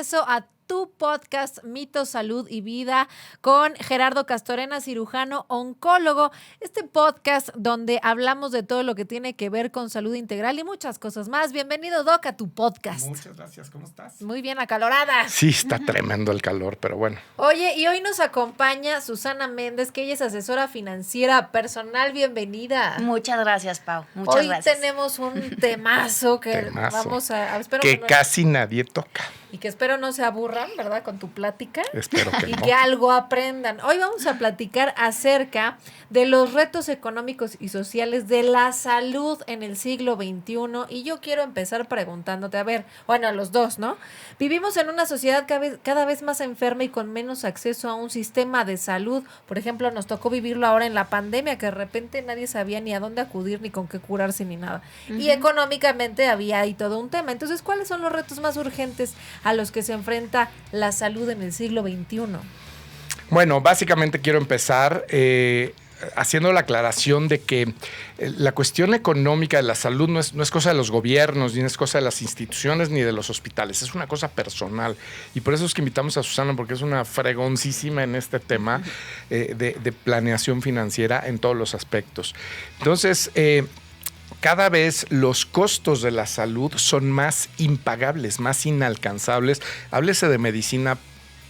regreso a tu podcast Mitos, Salud y Vida con Gerardo Castorena, cirujano oncólogo. Este podcast donde hablamos de todo lo que tiene que ver con salud integral y muchas cosas más. Bienvenido, Doc, a tu podcast. Muchas gracias, ¿cómo estás? Muy bien, acalorada. Sí, está tremendo el calor, pero bueno. Oye, y hoy nos acompaña Susana Méndez, que ella es asesora financiera personal. Bienvenida. Muchas gracias, Pau. Muchas hoy gracias. Tenemos un temazo que vamos a espero que no, casi nadie toca. Y que espero no se aburran, ¿verdad? Con tu plática. Espero que y no. que algo aprendan. Hoy vamos a platicar acerca de los retos económicos y sociales de la salud en el siglo XXI. Y yo quiero empezar preguntándote, a ver, bueno, a los dos, ¿no? Vivimos en una sociedad cada vez más enferma y con menos acceso a un sistema de salud. Por ejemplo, nos tocó vivirlo ahora en la pandemia, que de repente nadie sabía ni a dónde acudir, ni con qué curarse, ni nada. Uh-huh. Y económicamente había ahí todo un tema. Entonces, ¿cuáles son los retos más urgentes a los que se enfrenta la salud en el siglo XXI? Bueno, básicamente quiero empezar haciendo la aclaración de que la cuestión económica de la salud no es cosa de los gobiernos, ni es cosa de las instituciones, ni de los hospitales, es una cosa personal. Y por eso es que invitamos a Susana, porque es una fregoncísima en este tema de planeación financiera en todos los aspectos. Entonces, cada vez los costos de la salud son más impagables, más inalcanzables. Háblese de medicina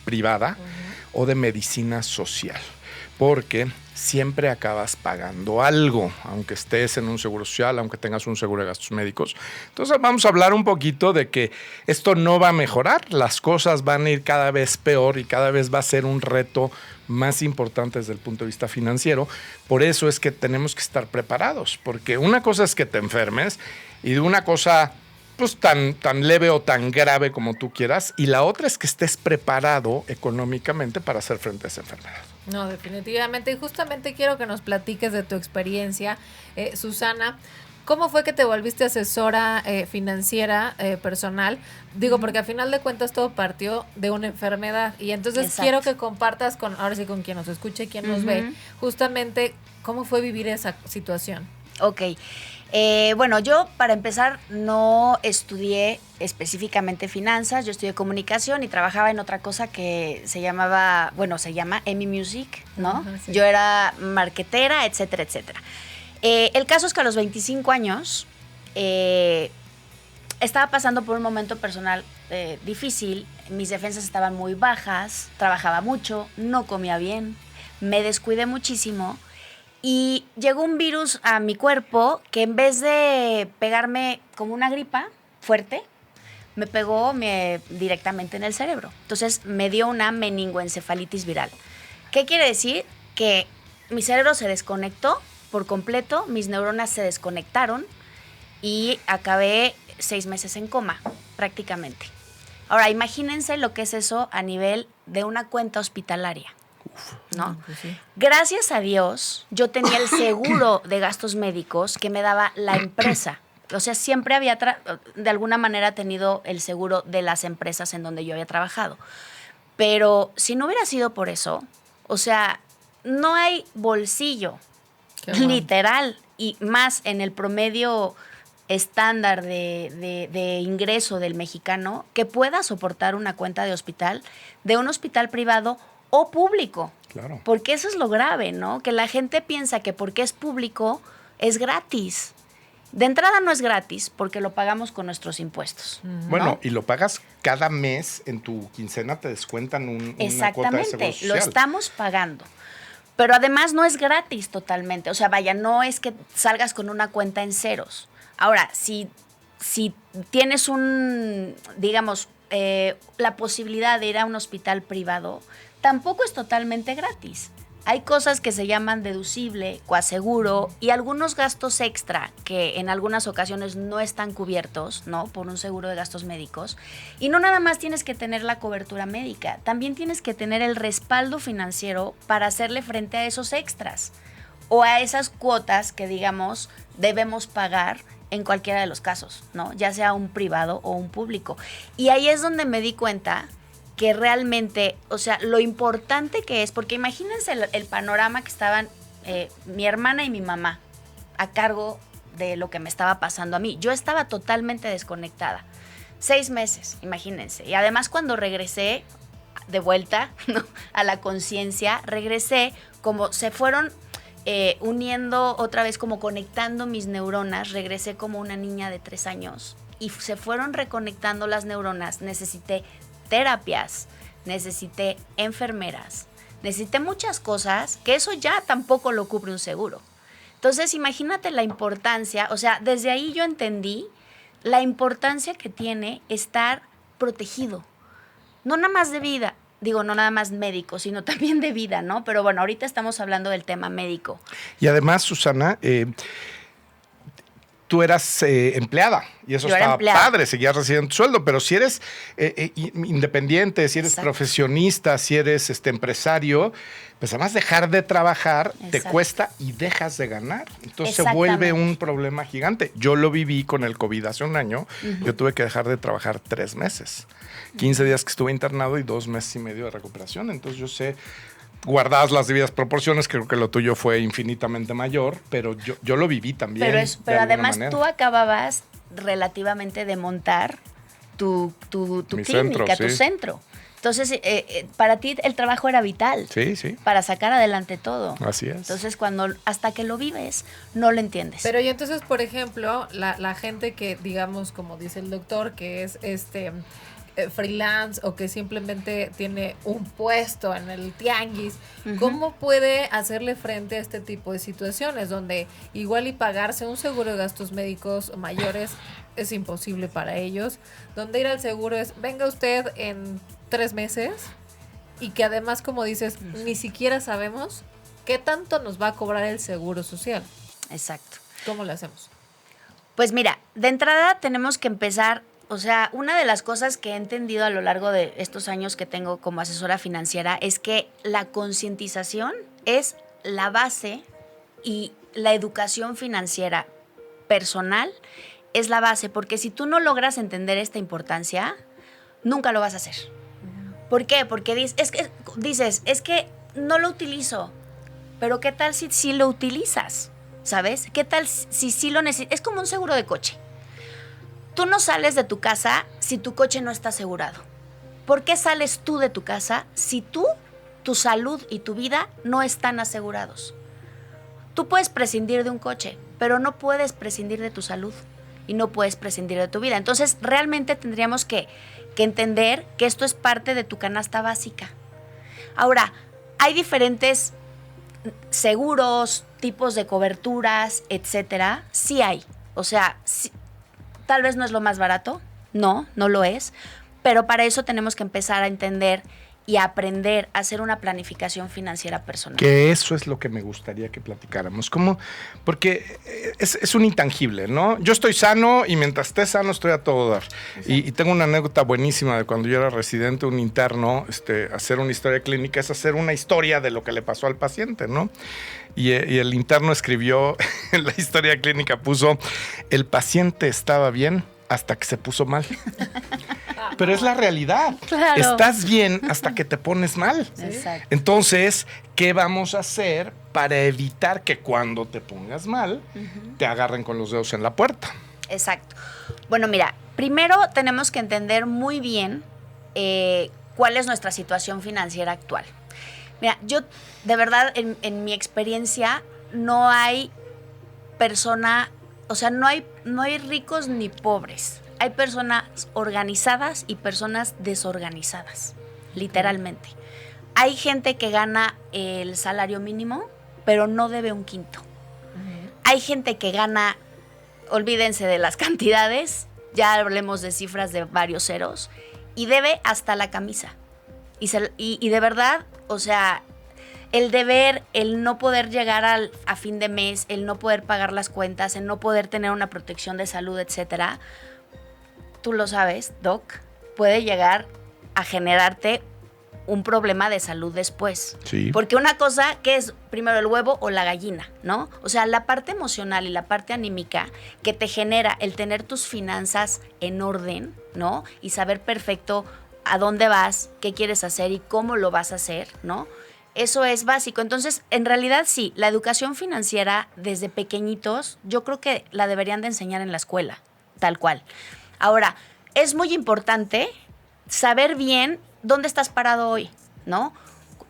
privada o de medicina social, porque siempre acabas pagando algo, aunque estés en un seguro social, aunque tengas un seguro de gastos médicos. Entonces vamos a hablar un poquito de que esto no va a mejorar, las cosas van a ir cada vez peor y cada vez va a ser un reto más importante desde el punto de vista financiero. Por eso es que tenemos que estar preparados, porque una cosa es que te enfermes y de una cosa pues tan leve o tan grave como tú quieras, y la otra es que estés preparado económicamente para hacer frente a esa enfermedad. No, definitivamente. Y justamente quiero que nos platiques de tu experiencia, Susana. ¿Cómo fue que te volviste asesora financiera personal? Digo, porque al final de cuentas todo partió de una enfermedad. Y entonces quiero que compartas ahora sí con quien nos escuche, quien nos ve, justamente cómo fue vivir esa situación. Ok. Bueno, yo para empezar no estudié específicamente finanzas, yo estudié comunicación y trabajaba en otra cosa que se llama EMI Music, ¿no? Uh-huh, sí. Yo era marketera, etcétera, etcétera. El caso es que a los 25 años estaba pasando por un momento personal difícil, mis defensas estaban muy bajas, trabajaba mucho, no comía bien, me descuidé muchísimo. Y llegó un virus a mi cuerpo que en vez de pegarme como una gripa fuerte, me pegó directamente en el cerebro. Entonces me dio una meningoencefalitis viral. ¿Qué quiere decir? Que mi cerebro se desconectó por completo, mis neuronas se desconectaron y acabé 6 meses en coma, prácticamente. Ahora, imagínense lo que es eso a nivel de una cuenta hospitalaria. ¿No? Pues sí. Gracias a Dios, yo tenía el seguro de gastos médicos que me daba la empresa. O sea, siempre había de alguna manera tenido el seguro de las empresas en donde yo había trabajado. Pero si no hubiera sido por eso, o sea, no hay bolsillo, literal, y más en el promedio estándar de ingreso del mexicano que pueda soportar una cuenta de hospital, de un hospital privado o público. Claro. Porque eso es lo grave, ¿no? Que la gente piensa que porque es público es gratis. De entrada no es gratis porque lo pagamos con nuestros impuestos. ¿No? Bueno, y lo pagas cada mes, en tu quincena te descuentan una cuota de seguro social. Exactamente, lo estamos pagando. Pero además no es gratis totalmente. O sea, vaya, no es que salgas con una cuenta en ceros. Ahora, si tienes la posibilidad de ir a un hospital privado, tampoco es totalmente gratis. Hay cosas que se llaman deducible, coaseguro y algunos gastos extra que en algunas ocasiones no están cubiertos, ¿no? Por un seguro de gastos médicos. Y no nada más tienes que tener la cobertura médica, también tienes que tener el respaldo financiero para hacerle frente a esos extras o a esas cuotas que, digamos, debemos pagar en cualquiera de los casos, ¿no? Ya sea un privado o un público. Y ahí es donde me di cuenta que realmente, o sea, lo importante que es, porque imagínense el panorama que estaban mi hermana y mi mamá a cargo de lo que me estaba pasando a mí. Yo estaba totalmente desconectada. 6 meses, imagínense. Y además cuando regresé de vuelta, ¿no?, a la conciencia, regresé como se fueron uniendo otra vez, como conectando mis neuronas, regresé como una niña de 3 años y se fueron reconectando las neuronas. Necesité terapias, necesité enfermeras, necesité muchas cosas que eso ya tampoco lo cubre un seguro. Entonces, imagínate la importancia, o sea, desde ahí yo entendí la importancia que tiene estar protegido. No nada más de vida, digo, no nada más médico, sino también de vida, ¿no? Pero bueno, ahorita estamos hablando del tema médico. Y además, Susana, tú eras empleada y eso estaba padre, seguías recibiendo tu sueldo, pero si eres independiente, si eres Exacto. profesionista, si eres empresario, pues además dejar de trabajar te Exacto. cuesta y dejas de ganar. Entonces se vuelve un problema gigante. Yo lo viví con el COVID hace un año. Yo tuve que dejar de trabajar 3 meses. 15 días que estuve internado y 2 meses y medio de recuperación. Entonces yo sé, guardadas las debidas proporciones, creo que lo tuyo fue infinitamente mayor, pero yo lo viví también. Pero además tú acababas relativamente de montar tu clínica, centro, tu sí. centro. Entonces, para ti el trabajo era vital. Sí, sí. Para sacar adelante todo. Así es. Entonces, hasta que lo vives, no lo entiendes. Pero y entonces, por ejemplo, la gente que, digamos, como dice el doctor, que es freelance o que simplemente tiene un puesto en el tianguis, ¿cómo puede hacerle frente a este tipo de situaciones donde igual y pagarse un seguro de gastos médicos mayores es imposible para ellos, donde ir al seguro es, venga usted en 3 meses y que además, como dices, ni siquiera sabemos qué tanto nos va a cobrar el seguro social? Exacto. ¿Cómo lo hacemos? Pues mira, de entrada tenemos que empezar. O sea, una de las cosas que he entendido a lo largo de estos años que tengo como asesora financiera es que la concientización es la base y la educación financiera personal es la base, porque si tú no logras entender esta importancia, nunca lo vas a hacer. ¿Por qué? Porque dices, es que no lo utilizo, pero ¿qué tal si sí lo utilizas? ¿Sabes? ¿Qué tal si sí lo necesitas? Es como un seguro de coche. Tú no sales de tu casa si tu coche no está asegurado. ¿Por qué sales tú de tu casa si tu salud y tu vida no están asegurados? Tú puedes prescindir de un coche, pero no puedes prescindir de tu salud y no puedes prescindir de tu vida. Entonces, realmente tendríamos que entender que esto es parte de tu canasta básica. Ahora, hay diferentes seguros, tipos de coberturas, etcétera. Sí hay. O sea, sí, tal vez no es lo más barato, no lo es, pero para eso tenemos que empezar a entender y a aprender a hacer una planificación financiera personal. Que eso es lo que me gustaría que platicáramos, porque es un intangible, ¿no? Yo estoy sano y mientras esté sano estoy a todo dar. Y tengo una anécdota buenísima de cuando yo era residente, un interno, hacer una historia clínica es hacer una historia de lo que le pasó al paciente, ¿no? Y el interno escribió, en la historia clínica puso, el paciente estaba bien hasta que se puso mal. Pero es la realidad. Claro. Estás bien hasta que te pones mal. Exacto. Entonces, ¿qué vamos a hacer para evitar que cuando te pongas mal, te agarren con los dedos en la puerta? Exacto. Bueno, mira, primero tenemos que entender muy bien cuál es nuestra situación financiera actual. Mira, yo de verdad en mi experiencia no hay persona, o sea, no hay ricos ni pobres. Hay personas organizadas y personas desorganizadas, literalmente. Hay gente que gana el salario mínimo, pero no debe un quinto. Hay gente que gana, olvídense de las cantidades, ya hablemos de cifras de varios ceros, y debe hasta la camisa. Y de verdad, o sea, el deber, el no poder llegar a fin de mes, el no poder pagar las cuentas, el no poder tener una protección de salud, etcétera, tú lo sabes, Doc, puede llegar a generarte un problema de salud después. Sí. Porque una cosa, ¿qué es primero, el huevo o la gallina, no? O sea, la parte emocional y la parte anímica que te genera el tener tus finanzas en orden, ¿no? Y saber perfecto a dónde vas, qué quieres hacer y cómo lo vas a hacer, ¿no? Eso es básico. Entonces, en realidad sí, la educación financiera desde pequeñitos, yo creo que la deberían de enseñar en la escuela, tal cual. Ahora, es muy importante saber bien dónde estás parado hoy, ¿no?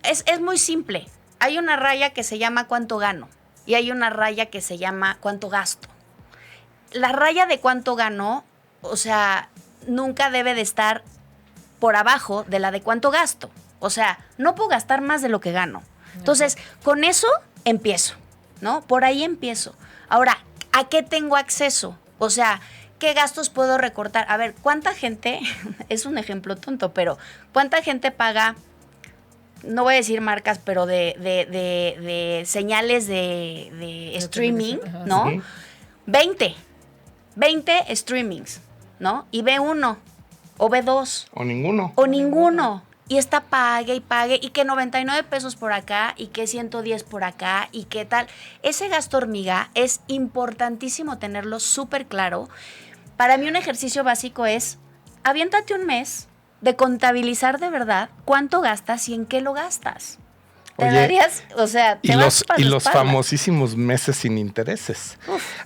Es muy simple. Hay una raya que se llama cuánto gano y hay una raya que se llama cuánto gasto. La raya de cuánto gano, o sea, nunca debe de estar por abajo de la de cuánto gasto. O sea, no puedo gastar más de lo que gano. Entonces, con eso empiezo, ¿no? Por ahí empiezo. Ahora, ¿a qué tengo acceso? O sea, ¿qué gastos puedo recortar? A ver, ¿cuánta gente, es un ejemplo tonto, pero ¿cuánta gente paga, no voy a decir marcas, pero de señales de streaming, ¿no? Sí. 20 streamings, ¿no? Y ve uno, o ve dos, O ninguno. o ninguno. Y está pague, y que 99 pesos por acá, y que 110 por acá, y qué tal. Ese gasto hormiga es importantísimo tenerlo súper claro. Para mí un ejercicio básico es, aviéntate un mes de contabilizar de verdad cuánto gastas y en qué lo gastas. Te Oye, darías, o sea, te Y vas los, para y la los espalda. famosísimos meses sin intereses.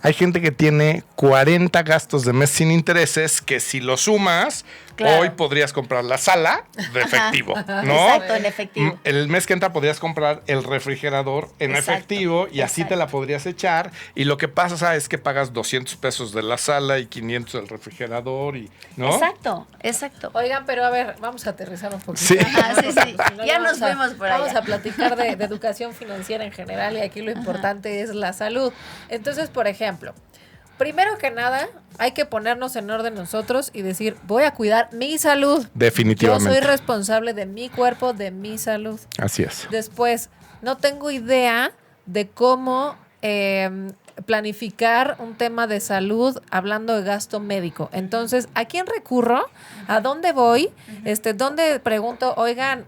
Hay gente que tiene 40 gastos de mes sin intereses que si lo sumas, Claro. hoy podrías comprar la sala de efectivo, ¿no? Exacto, en efectivo. El mes que entra podrías comprar el refrigerador en Exacto, efectivo y así te exacto. la podrías echar. Y lo que pasa es que pagas 200 pesos de la sala y 500 del refrigerador, y, ¿no? Exacto, exacto. Oigan, pero a ver, vamos a aterrizar un poquito. Sí. Ajá, sí, sí. Si no, Ya nos vamos a- fuimos por Vamos allá. a platicar de educación financiera en general y aquí lo importante es la salud. Entonces, por ejemplo, primero que nada, hay que ponernos en orden nosotros y decir, voy a cuidar mi salud. Definitivamente. Yo soy responsable de mi cuerpo, de mi salud. Así es. Después, no tengo idea de cómo planificar un tema de salud hablando de gasto médico. Entonces, ¿a quién recurro? ¿A dónde voy? ¿Dónde pregunto? Oigan,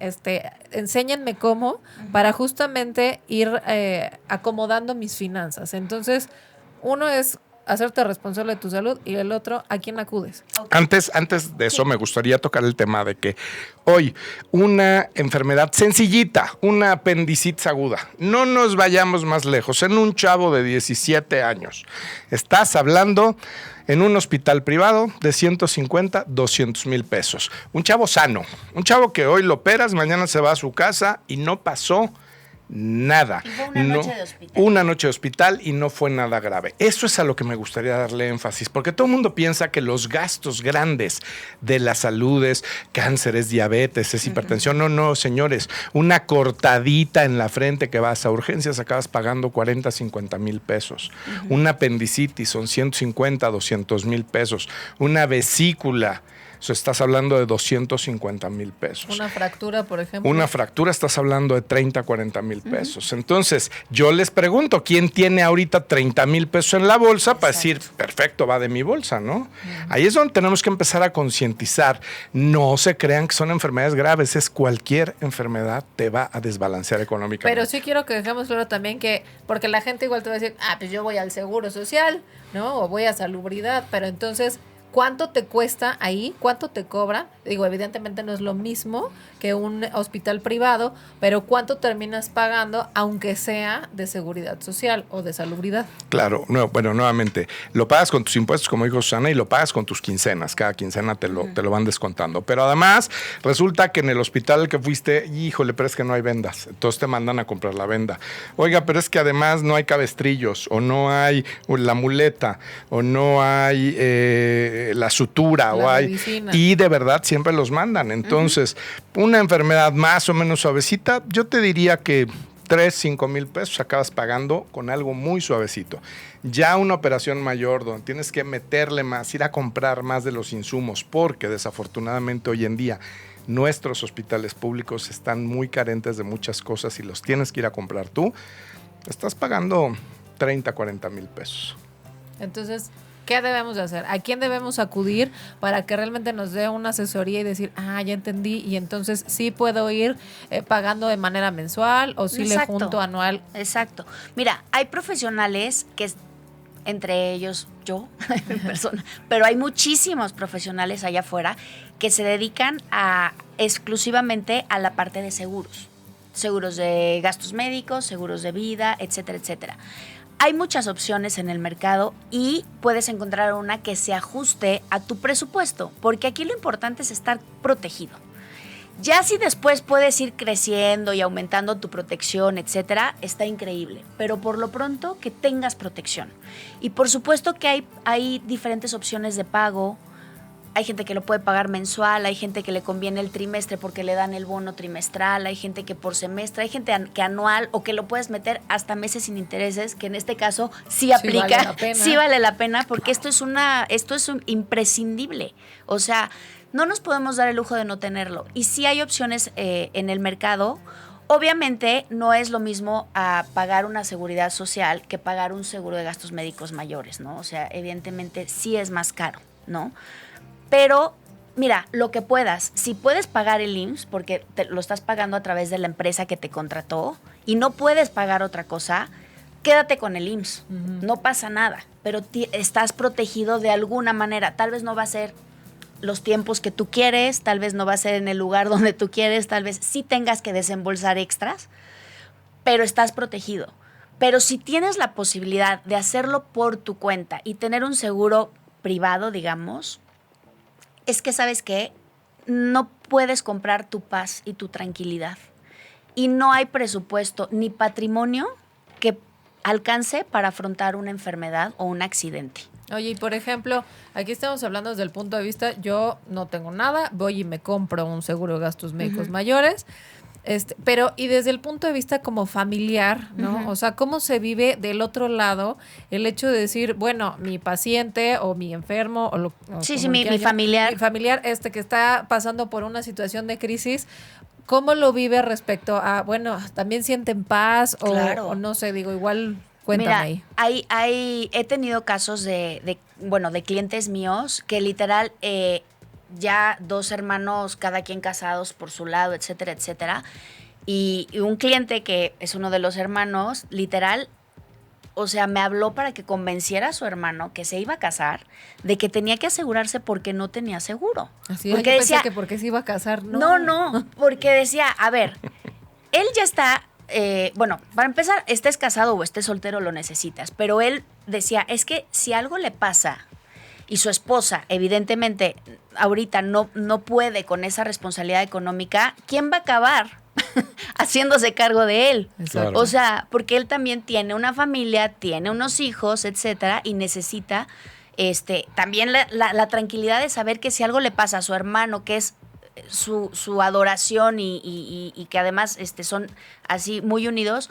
enséñenme cómo para justamente ir acomodando mis finanzas. Entonces, uno es hacerte responsable de tu salud y el otro, ¿a quién acudes? Antes de eso, me gustaría tocar el tema de que hoy una enfermedad sencillita, una apendicitis aguda, no nos vayamos más lejos, en un chavo de 17 años, estás hablando en un hospital privado de 150, 200 mil pesos. Un chavo sano, un chavo que hoy lo operas, mañana se va a su casa y no pasó nada. Y fue una noche de hospital. Una noche de hospital y no fue nada grave. Eso es a lo que me gustaría darle énfasis, porque todo el mundo piensa que los gastos grandes de la salud es cánceres, diabetes, es hipertensión. No, no, señores. Una cortadita en la frente que vas a urgencias acabas pagando 40, 50 mil pesos. Una apendicitis son 150, 200 mil pesos. Una vesícula, eso estás hablando de 250 mil pesos. Una fractura, por ejemplo. Una fractura estás hablando de 30, 40 mil pesos. Entonces, yo les pregunto, ¿quién tiene ahorita 30 mil pesos en la bolsa para decir, perfecto, va de mi bolsa, ¿no? Ahí es donde tenemos que empezar a concientizar. No se crean que son enfermedades graves, es cualquier enfermedad te va a desbalancear económicamente. Pero sí quiero que dejemos claro también que, porque la gente igual te va a decir, pues yo voy al Seguro Social, ¿no? O voy a Salubridad, pero entonces, ¿cuánto te cuesta ahí? ¿Cuánto te cobra? Digo, evidentemente no es lo mismo que un hospital privado, pero ¿cuánto terminas pagando, aunque sea de seguridad social o de salubridad? Claro, no, bueno, nuevamente, lo pagas con tus impuestos, como dijo Susana, y lo pagas con tus quincenas. Cada quincena te lo van descontando. Pero además, resulta que en el hospital al que fuiste, híjole, pero es que no hay vendas. Entonces te mandan a comprar la venda. Oiga, pero es que además no hay cabestrillos, o no hay la muleta, o no hay la sutura, o hay. medicina. Y de verdad siempre los mandan. Entonces, una enfermedad más o menos suavecita, yo te diría que 3, 5 mil pesos acabas pagando con algo muy suavecito. Ya una operación mayor donde tienes que meterle más, ir a comprar más de los insumos, porque desafortunadamente hoy en día nuestros hospitales públicos están muy carentes de muchas cosas y los tienes que ir a comprar tú, estás pagando 30, 40 mil pesos. Entonces, ¿qué debemos de hacer? ¿A quién debemos acudir para que realmente nos dé una asesoría y decir, ya entendí, y entonces sí puedo ir pagando de manera mensual o sí Exacto. le junto anual? Exacto. Mira, hay profesionales que, entre ellos yo, en persona, pero hay muchísimos profesionales allá afuera que se dedican exclusivamente a la parte de seguros. Seguros de gastos médicos, seguros de vida, etcétera, etcétera. hay muchas opciones en el mercado y puedes encontrar una que se ajuste a tu presupuesto, porque aquí lo importante es estar protegido. Ya si después puedes ir creciendo y aumentando tu protección, etcétera, está increíble. Pero por lo pronto que tengas protección. Y por supuesto que hay diferentes opciones de pago. Hay gente que lo puede pagar mensual, hay gente que le conviene el trimestre porque le dan el bono trimestral, hay gente que por semestre, hay gente que anual o que lo puedes meter hasta meses sin intereses, que en este caso sí aplica, sí vale la pena porque esto es un imprescindible. O sea, no nos podemos dar el lujo de no tenerlo. Y sí hay opciones en el mercado. Obviamente no es lo mismo a pagar una seguridad social que pagar un seguro de gastos médicos mayores, ¿no? O sea, evidentemente sí es más caro, ¿no? Pero, mira, lo que puedas, si puedes pagar el IMSS, porque lo estás pagando a través de la empresa que te contrató y no puedes pagar otra cosa, quédate con el IMSS. No pasa nada, pero estás protegido de alguna manera. Tal vez no va a ser los tiempos que tú quieres, tal vez no va a ser en el lugar donde tú quieres, tal vez sí tengas que desembolsar extras, pero estás protegido. Pero si tienes la posibilidad de hacerlo por tu cuenta y tener un seguro privado, digamos, es que, ¿sabes qué? No puedes comprar tu paz y tu tranquilidad. Y no hay presupuesto ni patrimonio que alcance para afrontar una enfermedad o un accidente. Oye, y por ejemplo, aquí estamos hablando desde el punto de vista, yo no tengo nada, voy y me compro un seguro de gastos médicos mayores, pero y desde el punto de vista como familiar, ¿no? O sea, ¿cómo se vive del otro lado el hecho de decir, bueno, mi paciente o mi enfermo mi familiar. Mi familiar que está pasando por una situación de crisis, ¿cómo lo vive respecto a, bueno, también sienten paz o no sé, digo, igual cuéntame ahí. He tenido casos de clientes míos que literal ya 2 hermanos, cada quien casados por su lado, etcétera, etcétera. Y un cliente que es uno de los hermanos, literal, o sea, me habló para que convenciera a su hermano que se iba a casar, de que tenía que asegurarse porque no tenía seguro. Así es, porque decía que porque se iba a casar, no, porque decía, a ver, él ya está, para empezar, estés casado o estés soltero, lo necesitas, pero él decía, es que si algo le pasa y su esposa, evidentemente, ahorita no puede con esa responsabilidad económica, ¿quién va a acabar haciéndose cargo de él? Exacto. O sea, porque él también tiene una familia, tiene unos hijos, etcétera, y necesita también la tranquilidad de saber que si algo le pasa a su hermano, que es su adoración y que además son así muy unidos,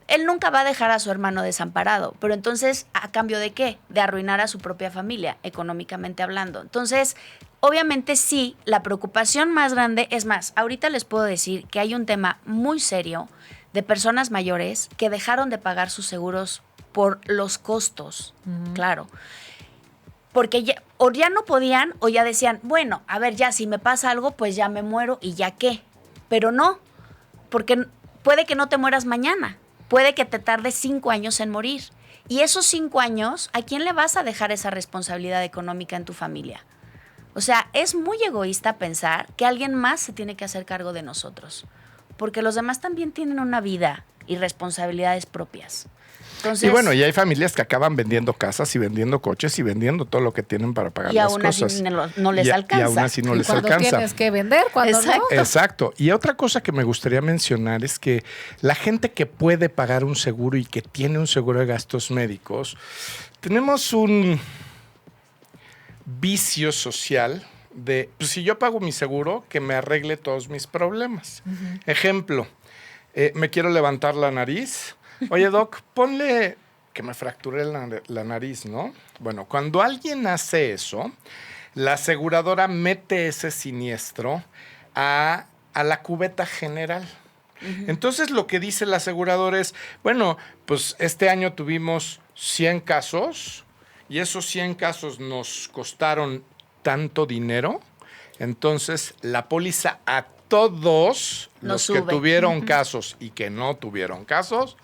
él nunca va a dejar a su hermano desamparado. Pero entonces, ¿a cambio de qué? De arruinar a su propia familia, económicamente hablando. Entonces, obviamente sí, la preocupación más grande, es más, ahorita les puedo decir que hay un tema muy serio de personas mayores que dejaron de pagar sus seguros por los costos, claro. Porque ya no podían o ya decían, bueno, a ver, ya si me pasa algo, pues ya me muero y ya qué. Pero no, porque puede que no te mueras mañana. Puede que te tardes 5 años en morir. Y esos 5 años, ¿a quién le vas a dejar esa responsabilidad económica en tu familia? O sea, es muy egoísta pensar que alguien más se tiene que hacer cargo de nosotros. Porque los demás también tienen una vida y responsabilidades propias. Entonces, y bueno, y hay familias que acaban vendiendo casas y vendiendo coches y vendiendo todo lo que tienen para pagar las cosas. Y aún así no les alcanza. Y aún así no les cuando alcanza. Tienes que vender, cuando Exacto. no. Exacto. Y otra cosa que me gustaría mencionar es que la gente que puede pagar un seguro y que tiene un seguro de gastos médicos, tenemos un vicio social de, pues si yo pago mi seguro, que me arregle todos mis problemas. Ejemplo, me quiero levantar la nariz. Oye, doc, ponle que me fracturé la nariz, ¿no? Bueno, cuando alguien hace eso, la aseguradora mete ese siniestro a la cubeta general. Entonces, lo que dice la aseguradora es, bueno, pues este año tuvimos 100 casos y esos 100 casos nos costaron tanto dinero. Entonces, la póliza a todos los que tuvieron casos y que no tuvieron casos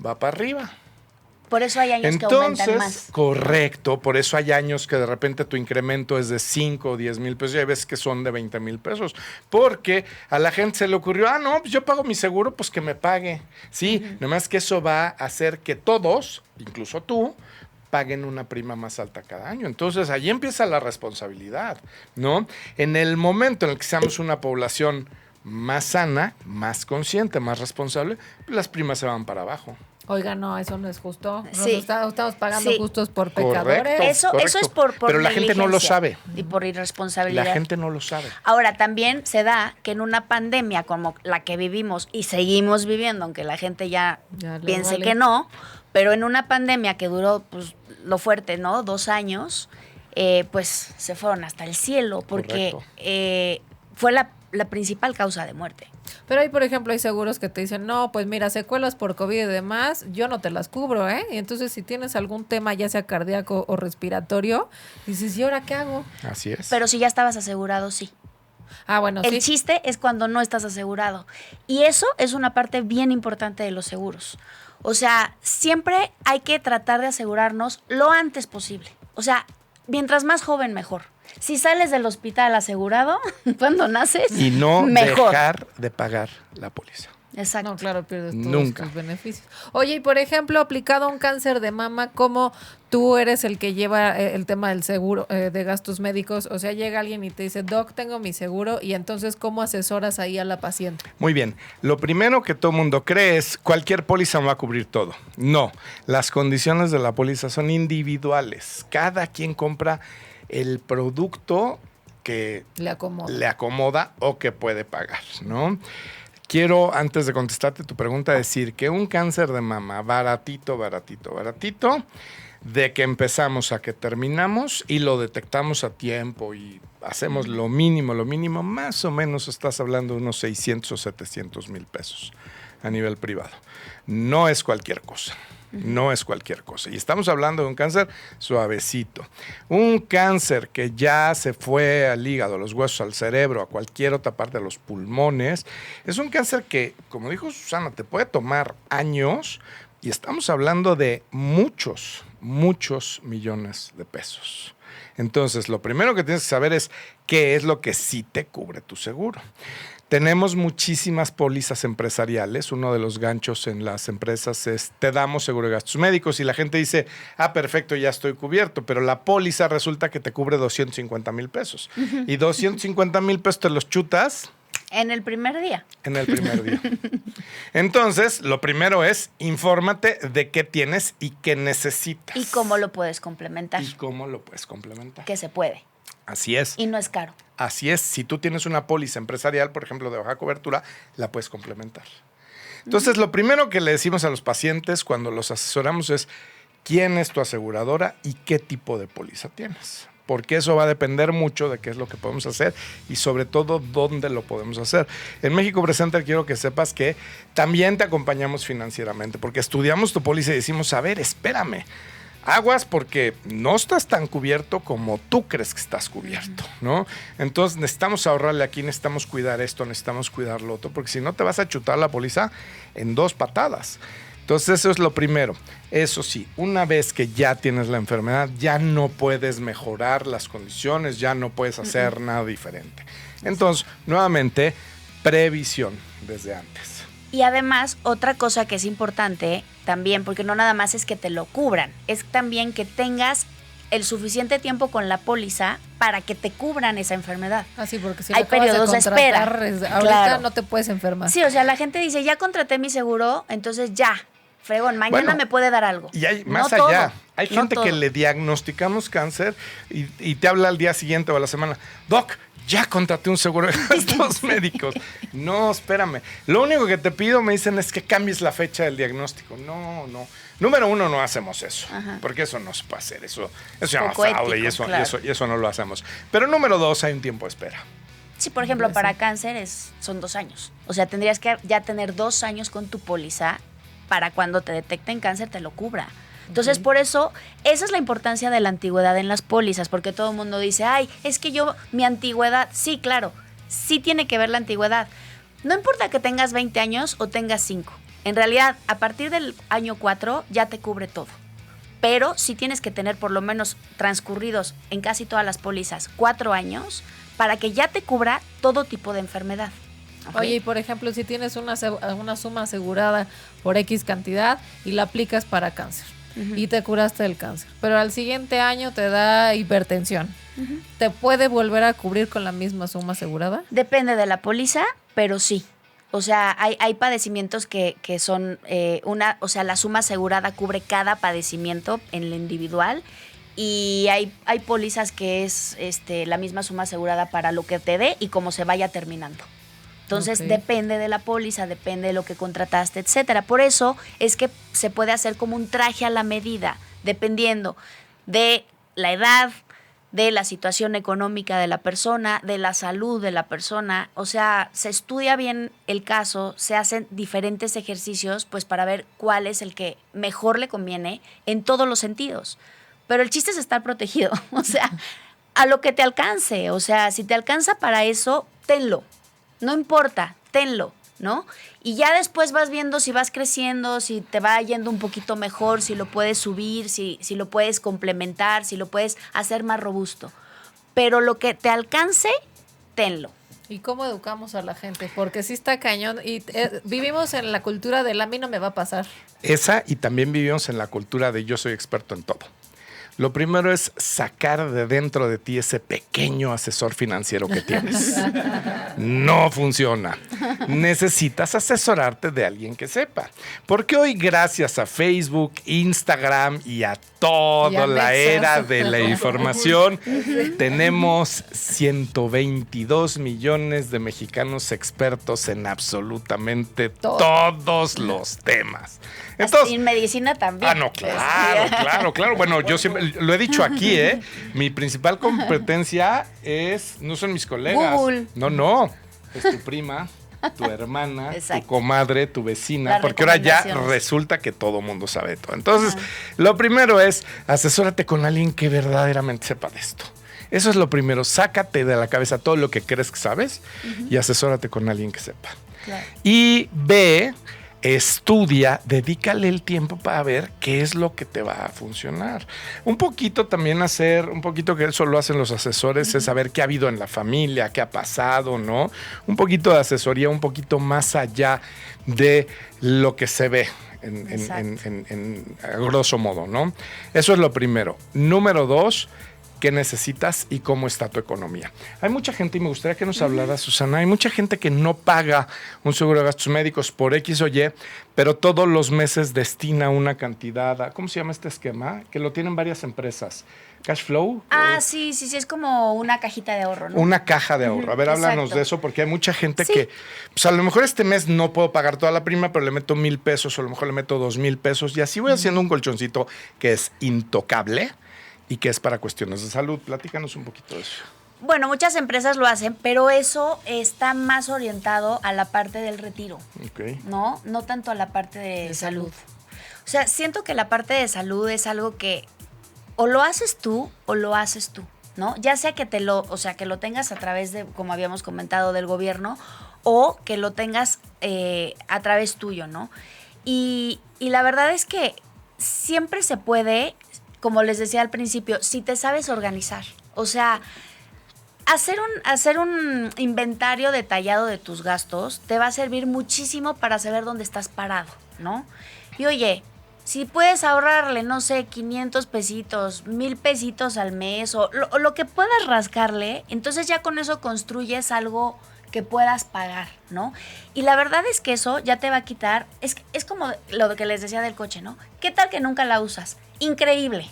va para arriba. Por eso hay años que aumentan más. Correcto, por eso hay años que de repente tu incremento es de 5 o 10 mil pesos y hay veces que son de 20 mil pesos. Porque a la gente se le ocurrió, no, pues yo pago mi seguro, pues que me pague. Sí, nada más que eso va a hacer que todos, incluso tú, paguen una prima más alta cada año. Entonces, ahí empieza la responsabilidad, ¿no? En el momento en el que seamos una población más sana, más consciente, más responsable, las primas se van para abajo. Oiga, no, eso no es justo. Sí. Estamos pagando justos por pecadores. Correcto. Eso es por Pero la gente no lo sabe. Y por irresponsabilidad. La gente no lo sabe. Ahora, también se da que en una pandemia como la que vivimos y seguimos viviendo, aunque la gente ya piense que no, pero en una pandemia que duró, pues, lo fuerte, ¿no? 2 años, pues se fueron hasta el cielo porque fue la principal causa de muerte. Pero ahí, por ejemplo, hay seguros que te dicen, no, pues mira, secuelas por COVID y demás, yo no te las cubro, ¿eh? Y entonces si tienes algún tema, ya sea cardíaco o respiratorio, dices, ¿y ahora qué hago? Así es. Pero si ya estabas asegurado, sí. Bueno, El chiste es cuando no estás asegurado. Y eso es una parte bien importante de los seguros. O sea, siempre hay que tratar de asegurarnos lo antes posible. O sea, mientras más joven, mejor. Si sales del hospital asegurado, cuando naces, y no mejor. Dejar de pagar la póliza. Exacto. No, claro, pierdes todos Nunca. tus beneficios. Oye, y por ejemplo, aplicado a un cáncer de mama, ¿cómo tú eres el que lleva el tema del seguro de gastos médicos? O sea, llega alguien y te dice, Doc, tengo mi seguro, y entonces, ¿cómo asesoras ahí a la paciente? Muy bien. Lo primero que todo mundo cree es cualquier póliza me va a cubrir todo. No, las condiciones de la póliza son individuales. Cada quien compra el producto que Le acomoda o que puede pagar, ¿no? Quiero, antes de contestarte tu pregunta, decir que un cáncer de mama baratito, de que empezamos a que terminamos y lo detectamos a tiempo y hacemos lo mínimo, más o menos estás hablando de unos 600 o 700 mil pesos a nivel privado. No es cualquier cosa. No es cualquier cosa. Y estamos hablando de un cáncer suavecito. Un cáncer que ya se fue al hígado, a los huesos, al cerebro, a cualquier otra parte de los pulmones, es un cáncer que, como dijo Susana, te puede tomar años y estamos hablando de muchos millones de pesos. Entonces, lo primero que tienes que saber es qué es lo que sí te cubre tu seguro. Tenemos muchísimas pólizas empresariales. Uno de los ganchos en las empresas es, te damos seguro de gastos médicos, y la gente dice, perfecto, ya estoy cubierto, pero la póliza resulta que te cubre 250 mil pesos. Y 250 mil pesos te los chutas. En el primer día. Entonces, lo primero es, infórmate de qué tienes y qué necesitas. Y cómo lo puedes complementar. Que se puede. Así es. Y no es caro. Así es. Si tú tienes una póliza empresarial, por ejemplo, de baja cobertura, la puedes complementar. Entonces, lo primero que le decimos a los pacientes cuando los asesoramos es quién es tu aseguradora y qué tipo de póliza tienes. Porque eso va a depender mucho de qué es lo que podemos hacer y sobre todo dónde lo podemos hacer. En México Presenter quiero que sepas que también te acompañamos financieramente, porque estudiamos tu póliza y decimos, a ver, espérame. Aguas porque no estás tan cubierto como tú crees que estás cubierto, ¿no? Entonces necesitamos ahorrarle aquí, necesitamos cuidar esto, necesitamos cuidar lo otro, porque si no te vas a chutar la póliza en 2 patadas. Entonces eso es lo primero. Eso sí, una vez que ya tienes la enfermedad, ya no puedes mejorar las condiciones, ya no puedes hacer nada diferente. Entonces, nuevamente, previsión desde antes. Y además, otra cosa que es importante también, porque no nada más es que te lo cubran, es también que tengas el suficiente tiempo con la póliza para que te cubran esa enfermedad. Así, porque si hay periodos de espera. Ahorita claro. no te puedes enfermar. Sí, o sea, la gente dice, ya contraté mi seguro, entonces ya, fregón, mañana me puede dar algo. Y hay más allá. Hay gente que le diagnosticamos cáncer y te habla al día siguiente o a la semana, Doc, ya contraté un seguro de gastos médicos. No, espérame. Lo único que te pido, me dicen, es que cambies la fecha del diagnóstico. No. Número 1, no hacemos eso. Porque eso no se puede hacer. Eso se llama fraude y eso no lo hacemos. Pero número 2, hay un tiempo de espera. Sí, por ejemplo, para cáncer son 2 años. O sea, tendrías que ya tener 2 años con tu póliza para cuando te detecten cáncer te lo cubra. Entonces, por eso, esa es la importancia de la antigüedad en las pólizas, porque todo el mundo dice, es que mi antigüedad, sí, claro, sí tiene que ver la antigüedad, No importa que tengas 20 años o tengas 5. En realidad, a partir del año 4 ya te cubre todo. Pero sí tienes que tener por lo menos transcurridos en casi todas las pólizas 4 años para que ya te cubra todo tipo de enfermedad. ¿Okay? Oye, y por ejemplo, si tienes una suma asegurada por X cantidad y la aplicas para cáncer y te curaste del cáncer, pero al siguiente año te da hipertensión, ¿te puede volver a cubrir con la misma suma asegurada? Depende de la póliza, pero sí. O sea, hay padecimientos que son o sea, la suma asegurada cubre cada padecimiento en lo individual y hay pólizas que es la misma suma asegurada para lo que te dé y cómo se vaya terminando. Entonces, depende de la póliza, depende de lo que contrataste, etcétera. Por eso es que se puede hacer como un traje a la medida, dependiendo de la edad, de la situación económica de la persona, de la salud de la persona. O sea, se estudia bien el caso, se hacen diferentes ejercicios pues para ver cuál es el que mejor le conviene en todos los sentidos. Pero el chiste es estar protegido, o sea, a lo que te alcance. O sea, si te alcanza para eso, tenlo. No importa, tenlo, ¿no? Y ya después vas viendo si vas creciendo, si te va yendo un poquito mejor, si lo puedes subir, si lo puedes complementar, si lo puedes hacer más robusto. Pero lo que te alcance, tenlo. ¿Y cómo educamos a la gente? Porque sí está cañón y vivimos en la cultura del a mí no me va a pasar. Esa, y también vivimos en la cultura de yo soy experto en todo. Lo primero es sacar de dentro de ti ese pequeño asesor financiero que tienes. No funciona. Necesitas asesorarte de alguien que sepa. Porque hoy, gracias a Facebook, Instagram y a toda la era de la información, tenemos 122 millones de mexicanos expertos en absolutamente todos los temas. Entonces, en medicina también. No, claro. Bueno, yo siempre lo he dicho aquí, mi principal competencia no son mis colegas. Google. No. Es tu prima, tu hermana, Exacto. tu comadre, tu vecina, porque ahora ya resulta que todo mundo sabe todo. Entonces, lo primero es asesórate con alguien que verdaderamente sepa de esto. Eso es lo primero. Sácate de la cabeza todo lo que crees que sabes y asesórate con alguien que sepa. Claro. Y B, estudia, dedícale el tiempo para ver qué es lo que te va a funcionar. Un poquito que eso lo hacen los asesores, es saber qué ha habido en la familia, qué ha pasado, ¿no? Un poquito de asesoría, un poquito más allá de lo que se ve a grosso modo, ¿no? Eso es lo primero. Número 2, qué necesitas y cómo está tu economía. Hay mucha gente, y me gustaría que nos hablara, Susana, hay mucha gente que no paga un seguro de gastos médicos por X o Y, pero todos los meses destina una cantidad, ¿cómo se llama este esquema? Que lo tienen varias empresas. ¿Cash flow? Sí, es como una cajita de ahorro, ¿no? Una caja de ahorro. A ver, háblanos de eso, porque hay mucha gente que, pues a lo mejor este mes no puedo pagar toda la prima, pero le meto 1,000 pesos o a lo mejor le meto 2,000 pesos y así voy haciendo un colchoncito que es intocable y que es para cuestiones de salud. Platícanos un poquito de eso. Bueno, muchas empresas lo hacen, pero eso está más orientado a la parte del retiro, ¿no? No tanto a la parte de salud. O sea, siento que la parte de salud es algo que o lo haces tú o lo haces tú, ¿no? Ya sea que que lo tengas a través de, como habíamos comentado, del gobierno o que lo tengas a través tuyo, ¿no? Y la verdad es que siempre se puede, como les decía al principio, si te sabes organizar. O sea, hacer un inventario detallado de tus gastos te va a servir muchísimo para saber dónde estás parado, ¿no? Y oye, si puedes ahorrarle, no sé, 500 pesitos, 1,000 pesitos al mes o lo que puedas rascarle, entonces ya con eso construyes algo que puedas pagar, ¿no? Y la verdad es que eso ya te va a quitar, es como lo que les decía del coche, ¿no? ¿Qué tal que nunca la usas? Increíble.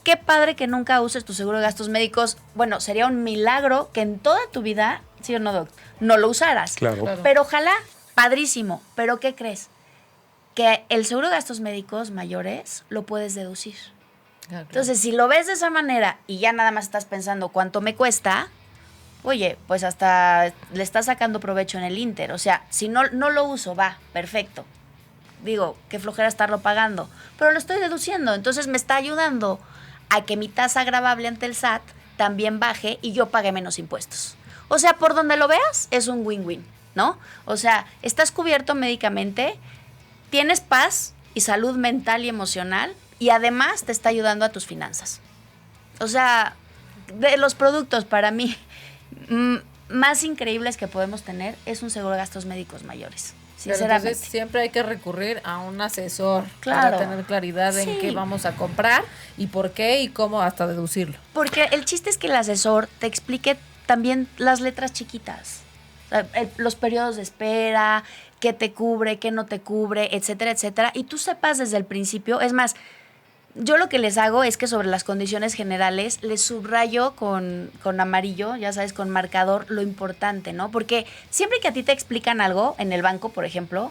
Qué padre que nunca uses tu seguro de gastos médicos. Bueno, sería un milagro que en toda tu vida, ¿sí o no, Doc? No lo usaras. Claro. Pero ojalá, padrísimo. ¿Pero qué crees? Que el seguro de gastos médicos mayores lo puedes deducir. Claro. Entonces, si lo ves de esa manera y ya nada más estás pensando cuánto me cuesta, oye, pues hasta le estás sacando provecho en el Inter. O sea, si no lo uso, va, perfecto. Digo, qué flojera estarlo pagando. Pero lo estoy deduciendo, entonces me está ayudando a que mi tasa gravable ante el SAT también baje y yo pague menos impuestos. O sea, por donde lo veas, es un win-win. ¿no? O sea, estás cubierto médicamente, tienes paz y salud mental y emocional y además te está ayudando a tus finanzas. O sea, de los productos para mí más increíbles que podemos tener es un seguro de gastos médicos mayores. Sinceramente. Entonces siempre hay que recurrir a un asesor Claro. para tener claridad en qué vamos a comprar y por qué y cómo hasta deducirlo. Porque el chiste es que el asesor te explique también las letras chiquitas. O sea, los periodos de espera, qué te cubre, qué no te cubre, etcétera, etcétera. Y tú sepas desde el principio. Es más, yo lo que les hago es que sobre las condiciones generales les subrayo con amarillo, ya sabes, con marcador, lo importante, ¿no? Porque siempre que a ti te explican algo en el banco, por ejemplo,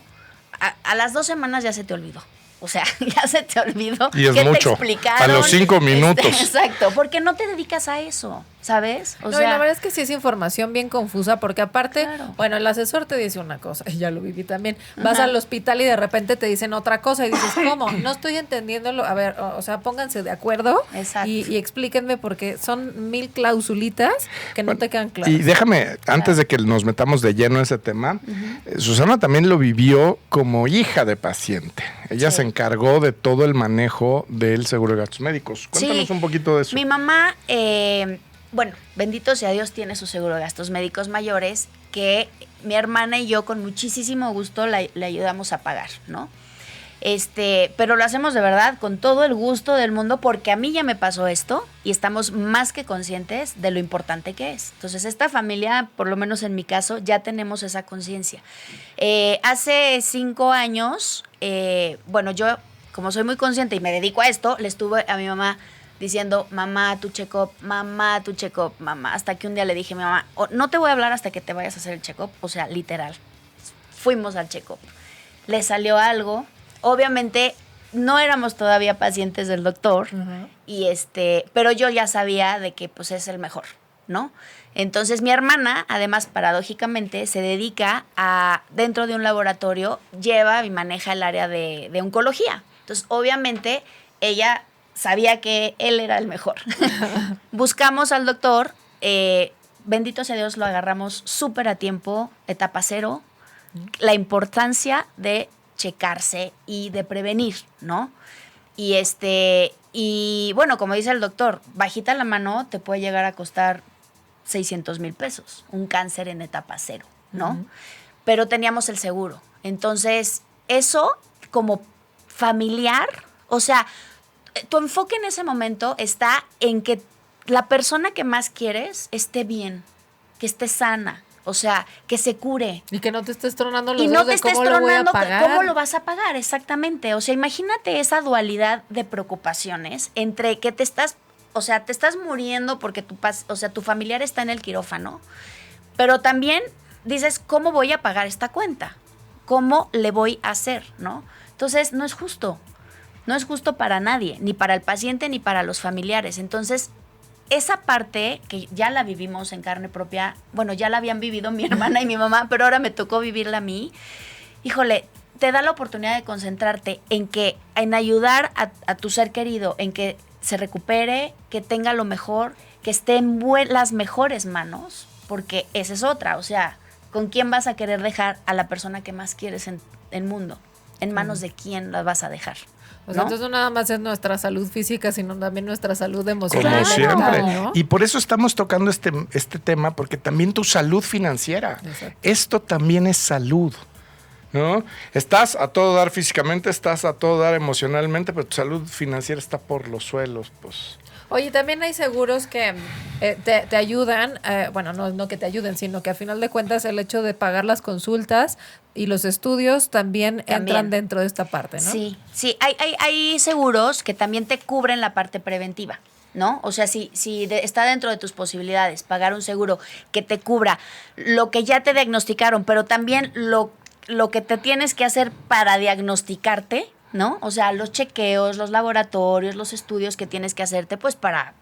a las 2 semanas ya se te olvidó. O sea, ya se te olvidó. Y es qué mucho. Te explicaron. A los 5 minutos. Exacto, porque no te dedicas a eso, ¿sabes? O sea, y la verdad es que sí es información bien confusa porque aparte, Claro. bueno, el asesor te dice una cosa, y ya lo viví también. Vas al hospital y de repente te dicen otra cosa y dices, ¿cómo? No estoy entendiéndolo. A ver, o sea, pónganse de acuerdo y explíquenme porque son 1000 clausulitas que no te quedan claras. Y déjame, antes de que nos metamos de lleno en ese tema, Susana también lo vivió como hija de paciente. Ella se encargó de todo el manejo del seguro de gastos médicos. Cuéntanos un poquito de eso. Mi mamá, bueno, bendito sea Dios, tiene su seguro de gastos médicos mayores que mi hermana y yo con muchísimo gusto le ayudamos a pagar, ¿no? Pero lo hacemos de verdad con todo el gusto del mundo porque a mí ya me pasó esto y estamos más que conscientes de lo importante que es. Entonces, esta familia, por lo menos en mi caso, ya tenemos esa conciencia. Hace 5 años, bueno, yo, como soy muy consciente y me dedico a esto, le estuve a mi mamá diciendo, mamá, tu check-up, mamá, tu check-up, mamá. Hasta que un día le dije a mi mamá, no te voy a hablar hasta que te vayas a hacer el check-up. O sea, literal. Fuimos al check-up. Le salió algo. Obviamente no éramos todavía pacientes del doctor, y pero yo ya sabía de que pues es el mejor, ¿no? Entonces mi hermana, además paradójicamente, se dedica a, dentro de un laboratorio, lleva y maneja el área de oncología. Entonces, obviamente, ella sabía que él era el mejor. Buscamos al doctor, bendito sea Dios, lo agarramos súper a tiempo, etapa 0, la importancia de checarse y de prevenir, ¿no? Y bueno, como dice el doctor, bajita la mano te puede llegar a costar 600,000 pesos, un cáncer en etapa 0, ¿no? Pero teníamos el seguro. Entonces, eso como familiar, o sea, tu enfoque en ese momento está en que la persona que más quieres esté bien, que esté sana. O sea, que se cure. Y que no te estés tronando los dedos. Y no te estés tronando cómo lo vas a pagar, exactamente. O sea, imagínate esa dualidad de preocupaciones entre que te estás muriendo porque tu familiar está en el quirófano, pero también dices, ¿cómo voy a pagar esta cuenta? ¿Cómo le voy a hacer, no? Entonces, no es justo. No es justo para nadie, ni para el paciente ni para los familiares. Entonces, esa parte que ya la vivimos en carne propia, bueno, ya la habían vivido mi hermana y mi mamá, pero ahora me tocó vivirla a mí. Híjole, te da la oportunidad de concentrarte en ayudar a tu ser querido, en que se recupere, que tenga lo mejor, que esté en las mejores manos, porque esa es otra. O sea, ¿con quién vas a querer dejar a la persona que más quieres en el mundo? ¿En manos de quién la vas a dejar? O sea, entonces no nada más es nuestra salud física, sino también nuestra salud emocional. Como siempre. ¿No? Y por eso estamos tocando este tema, porque también tu salud financiera. Exacto. Esto también es salud, ¿no? Estás a todo dar físicamente, estás a todo dar emocionalmente, pero tu salud financiera está por los suelos, pues. Oye, también hay seguros que te ayudan, bueno, no que te ayuden, sino que a final de cuentas el hecho de pagar las consultas y los estudios también entran dentro de esta parte, ¿no? Sí, hay seguros que también te cubren la parte preventiva, ¿no? O sea, si está dentro de tus posibilidades pagar un seguro que te cubra lo que ya te diagnosticaron, pero también lo que te tienes que hacer para diagnosticarte, ¿no? O sea, los chequeos, los laboratorios, los estudios que tienes que hacerte, pues para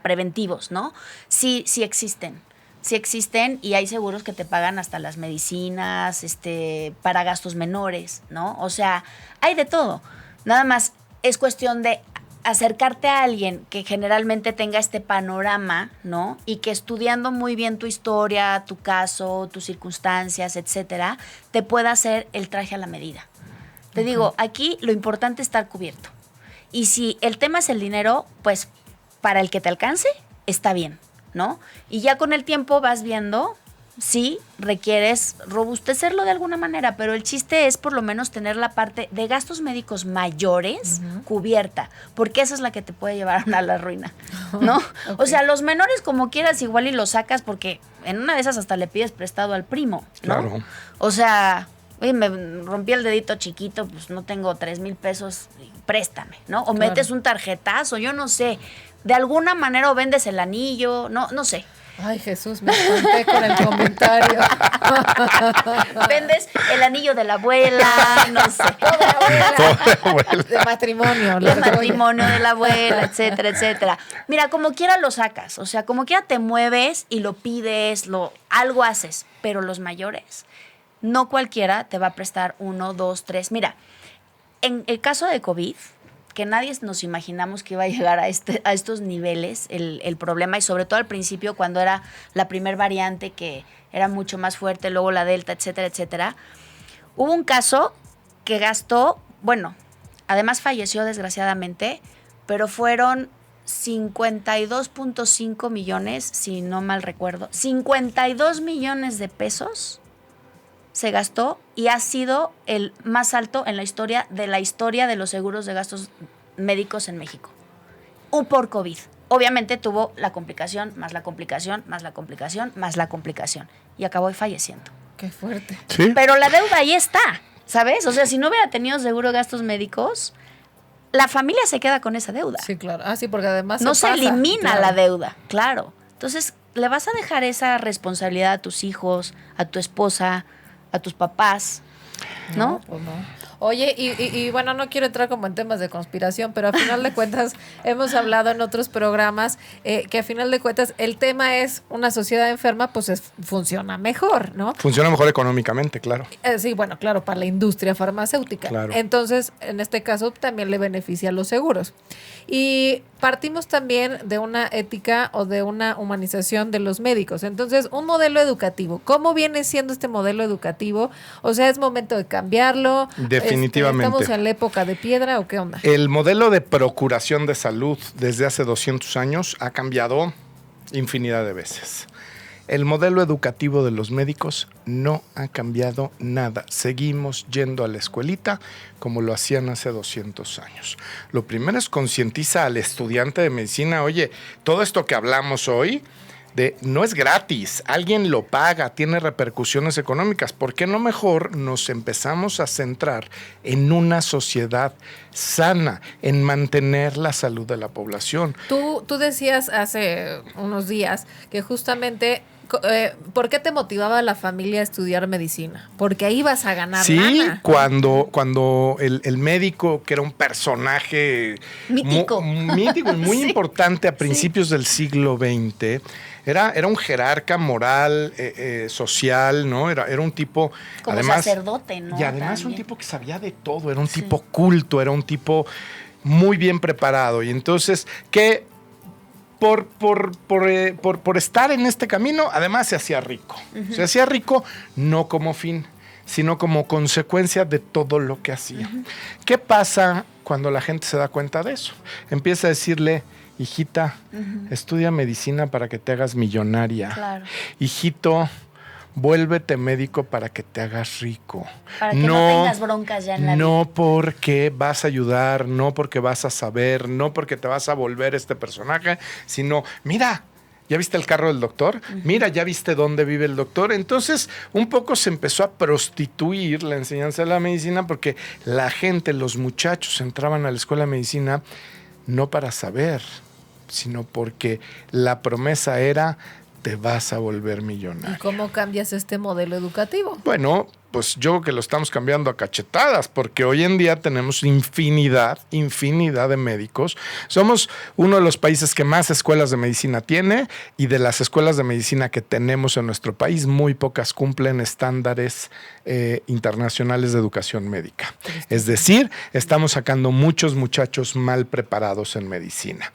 preventivos, ¿no? Sí existen. Sí existen y hay seguros que te pagan hasta las medicinas, para gastos menores, ¿no? O sea, hay de todo. Nada más es cuestión de acercarte a alguien que generalmente tenga este panorama, ¿no? Y que estudiando muy bien tu historia, tu caso, tus circunstancias, etcétera, te pueda hacer el traje a la medida. Te digo, aquí lo importante es estar cubierto. Y si el tema es el dinero, pues para el que te alcance, está bien, ¿no? Y ya con el tiempo vas viendo si requieres robustecerlo de alguna manera, pero el chiste es por lo menos tener la parte de gastos médicos mayores cubierta, porque esa es la que te puede llevar a la ruina, ¿no? Okay. O sea, los menores como quieras igual y los sacas porque en una de esas hasta le pides prestado al primo, ¿no? Claro. O sea, oye, me rompí el dedito chiquito, pues no tengo 3,000 pesos, préstame, ¿no? O metes un tarjetazo, yo no sé, de alguna manera o vendes el anillo, no sé. Ay, Jesús, me conté con el comentario. Vendes el anillo de la abuela, no sé. De matrimonio. De matrimonio de la abuela, etcétera, etcétera. Mira, como quiera lo sacas, o sea, como quiera te mueves y lo pides, algo haces, pero los mayores, no cualquiera te va a prestar 1, 2, 3. Mira, en el caso de COVID, que nadie nos imaginamos que iba a llegar a estos niveles, el problema, y sobre todo al principio cuando era la primer variante que era mucho más fuerte, luego la Delta, etcétera, etcétera. Hubo un caso que gastó, bueno, además falleció desgraciadamente, pero fueron 52.5 millones, si no mal recuerdo, 52 millones de pesos se gastó y ha sido el más alto en la historia de los seguros de gastos médicos en México. Por COVID. Obviamente tuvo la complicación, más la complicación, más la complicación, más la complicación. Y acabó falleciendo. Qué fuerte. ¿Sí? Pero la deuda ahí está, ¿sabes? O sea, si no hubiera tenido seguro de gastos médicos, la familia se queda con esa deuda. Sí, claro. Ah, sí, porque además no se elimina claro. la deuda, claro. Entonces, le vas a dejar esa responsabilidad a tus hijos, a tu esposa, a tus papás, ¿no? No, pues no. Oye, y bueno, no quiero entrar como en temas de conspiración, pero a final de cuentas hemos hablado en otros programas que a final de cuentas el tema es una sociedad enferma, pues funciona mejor, ¿no? Funciona mejor económicamente, claro. Sí, bueno, claro, para la industria farmacéutica. Claro. Entonces, en este caso también le beneficia a los seguros. Y partimos también de una ética o de una humanización de los médicos. Entonces, un modelo educativo. ¿Cómo viene siendo este modelo educativo? O sea, ¿es momento de cambiarlo? Definitivamente. ¿Estamos en la época de piedra o qué onda? El modelo de procuración de salud desde hace 200 años ha cambiado infinidad de veces. El modelo educativo de los médicos no ha cambiado nada. Seguimos yendo a la escuelita como lo hacían hace 200 años. Lo primero es concientiza al estudiante de medicina, oye, todo esto que hablamos hoy no es gratis, alguien lo paga, tiene repercusiones económicas. ¿Por qué no mejor nos empezamos a centrar en una sociedad sana, en mantener la salud de la población? Tú decías hace unos días que justamente ¿por qué te motivaba la familia a estudiar medicina? Porque ahí vas a ganar lana. Sí, cuando el médico, que era un personaje mítico, mítico y muy sí, importante a principios del siglo XX, era un jerarca moral, social, ¿no? Era un tipo... Como además, sacerdote, ¿no? Y además también. un tipo que sabía de todo, era un tipo culto, era un tipo muy bien preparado. Y entonces, que por estar en este camino, además se hacía rico. Uh-huh. Se hacía rico no como fin, sino como consecuencia de todo lo que hacía. Uh-huh. ¿Qué pasa cuando la gente se da cuenta de eso? Empieza a decirle, hijita, estudia medicina para que te hagas millonaria. Claro. Hijito, vuélvete médico para que te hagas rico. Para que no tengas broncas ya en la vida. No porque vas a ayudar, no porque vas a saber, no porque te vas a volver este personaje, sino, mira, ¿ya viste el carro del doctor? Uh-huh. Mira, ¿ya viste dónde vive el doctor? Entonces, un poco se empezó a prostituir la enseñanza de la medicina porque la gente, los muchachos entraban a la escuela de medicina no para saber, sino porque la promesa era te vas a volver millonario. ¿Y cómo cambias este modelo educativo? Bueno, pues yo creo que lo estamos cambiando a cachetadas, porque hoy en día tenemos infinidad de médicos. Somos uno de los países que más escuelas de medicina tiene, y de las escuelas de medicina que tenemos en nuestro país, muy pocas cumplen estándares internacionales de educación médica. Es decir, estamos sacando muchos muchachos mal preparados en medicina.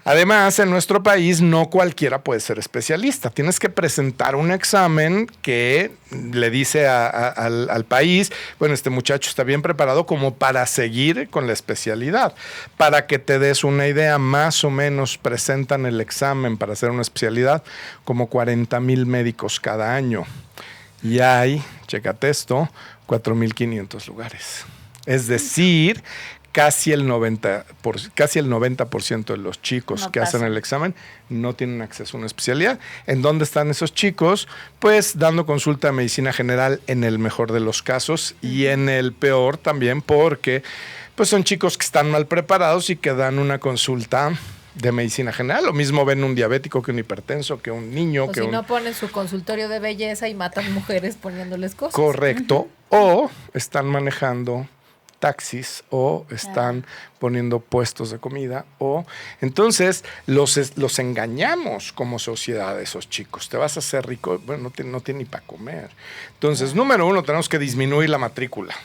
Además, en nuestro país no cualquiera puede ser especialista. Tienes que presentar un examen que le dice al país, bueno, este muchacho está bien preparado como para seguir con la especialidad. Para que te des una idea, más o menos presentan el examen para hacer una especialidad como 40,000 médicos cada año. Y hay, chécate esto, 4,500 lugares. Es decir, casi el 90% de los chicos que hacen el examen no tienen acceso a una especialidad. ¿En dónde están esos chicos? Pues dando consulta de medicina general en el mejor de los casos, y en el peor también, porque pues son chicos que están mal preparados y que dan una consulta de medicina general. Lo mismo ven un diabético que un hipertenso, que un niño. O que si no ponen su consultorio de belleza y matan mujeres poniéndoles cosas. Correcto. O están manejando taxis, o están poniendo puestos de comida, o entonces los engañamos como sociedad a esos chicos. Te vas a hacer rico, bueno, no tiene ni para comer. Entonces, número uno, tenemos que disminuir la matrícula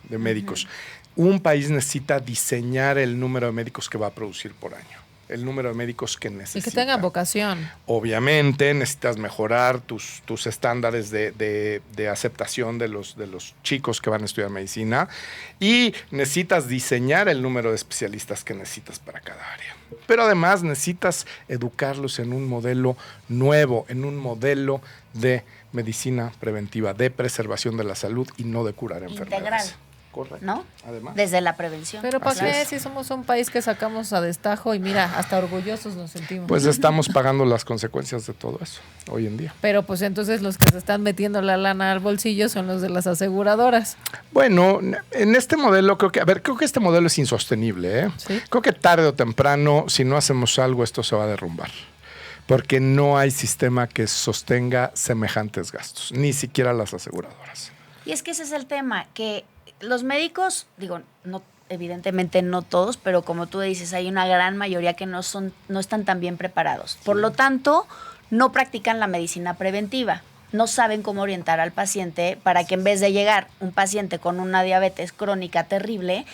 de médicos. Un país necesita diseñar el número de médicos que va a producir por año, el número de médicos que necesita. Y que tengan vocación. Obviamente necesitas mejorar tus estándares de aceptación de los chicos que van a estudiar medicina, y necesitas diseñar el número de especialistas que necesitas para cada área. Pero además necesitas educarlos en un modelo nuevo, en un modelo de medicina preventiva, de preservación de la salud y no de curar enfermedades. Integral. Correcto. ¿No? Además. Desde la prevención. Pero ¿para qué? es. Si somos un país que sacamos a destajo y mira, hasta orgullosos nos sentimos. Pues estamos pagando las consecuencias de todo eso hoy en día. Pero pues entonces los que se están metiendo la lana al bolsillo son los de las aseguradoras. Bueno, en este modelo creo que este modelo es insostenible, ¿eh? ¿Sí? Creo que tarde o temprano, si no hacemos algo, esto se va a derrumbar. Porque no hay sistema que sostenga semejantes gastos, ni siquiera las aseguradoras. Y es que ese es el tema, que los médicos, digo, no, evidentemente no todos, pero como tú dices, hay una gran mayoría que no están tan bien preparados. Por lo tanto, no practican la medicina preventiva. No saben cómo orientar al paciente para que en vez de llegar un paciente con una diabetes crónica terrible,